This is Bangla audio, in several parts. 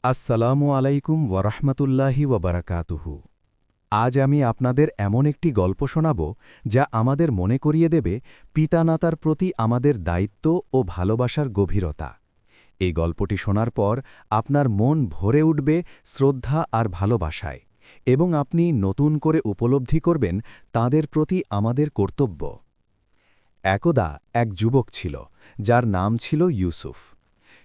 আসসালামু আলাইকুম ওয়ারাহমাতুল্লাহি ওয়াবারাকাতুহু। আজ আমি আপনাদের এমন একটি গল্প শোনাব যা আমাদের মনে করিয়ে দেবে পিতামাতার প্রতি আমাদের দায়িত্ব ও ভালোবাসার গভীরতা। এই গল্পটি শোনার পর আপনার মন ভরে উঠবে শ্রদ্ধা আর ভালোবাসায়, এবং আপনি নতুন করে উপলব্ধি করবেন তাদের প্রতি আমাদের কর্তব্য। একদা এক যুবক ছিল, যার নাম ছিল ইউসুফ।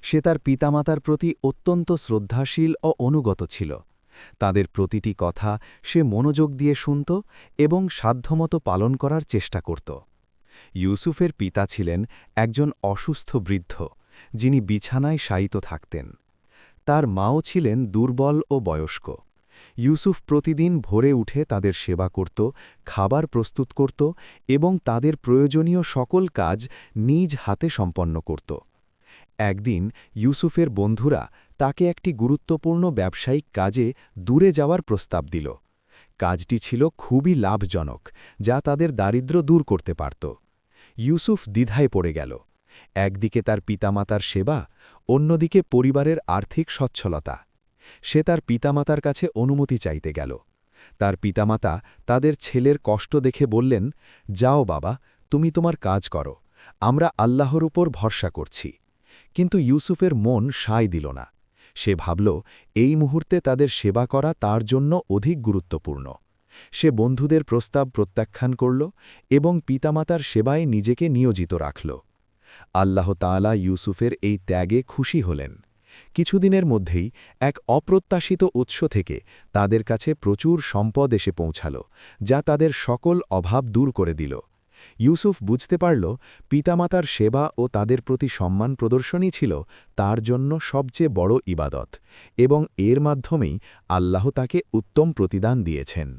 সে তার পিতামাতার প্রতি অত্যন্ত শ্রদ্ধাশীল ও অনুগত ছিল। তাদের প্রতিটি কথা সে মনোযোগ দিয়ে শুনত এবং সাধ্যমতো পালন করার চেষ্টা করত। ইউসুফের পিতা ছিলেন একজন অসুস্থ বৃদ্ধ, যিনি বিছানায় শায়িত থাকতেন। তার মাও ছিলেন দুর্বল ও বয়স্ক। ইউসুফ প্রতিদিন ভোরে উঠে তাদের সেবা করত, খাবার প্রস্তুত করত এবং তাদের প্রয়োজনীয় সকল কাজ নিজ হাতে সম্পন্ন করত। একদিন ইউসুফের বন্ধুরা তাকে একটি গুরুত্বপূর্ণ ব্যবসায়িক কাজে দূরে যাওয়ার প্রস্তাব দিল। কাজটি ছিল খুবই লাভজনক, যা তাদের দারিদ্র্য দূর করতে পারত। ইউসুফ দ্বিধায় পড়ে গেল। একদিকে তার পিতামাতার সেবা, অন্যদিকে পরিবারের আর্থিক সচ্ছলতা। সে তার পিতামাতার কাছে অনুমতি চাইতে গেল। তার পিতামাতা তাদের ছেলের কষ্ট দেখে বললেন, যাও বাবা, তুমি তোমার কাজ করো, আমরা আল্লাহর উপর ভরসা করছি। কিন্তু ইউসুফের মন সায় দিল না। সে ভাবল, এই মুহূর্তে তাদের সেবা করা তার জন্য অধিক গুরুত্বপূর্ণ। সে বন্ধুদের প্রস্তাব প্রত্যাখ্যান করল এবং পিতামাতার সেবায় নিজেকে নিয়োজিত রাখল। আল্লাহ তাআলা ইউসুফের এই ত্যাগে খুশি হলেন। কিছুদিনের মধ্যেই এক অপ্রত্যাশিত উৎস থেকে তাদের কাছে প্রচুর সম্পদ এসে পৌঁছাল, যা তাদের সকল অভাব দূর করে দিল। ইউসুফ বুঝতে পারল, পিতামাতার সেবা ও তাদের প্রতি সম্মান প্রদর্শনই ছিল তার জন্য সবচেয়ে বড় ইবাদত, এবং এর মাধ্যমেই আল্লাহ তাকে উত্তম প্রতিদান দিয়েছেন।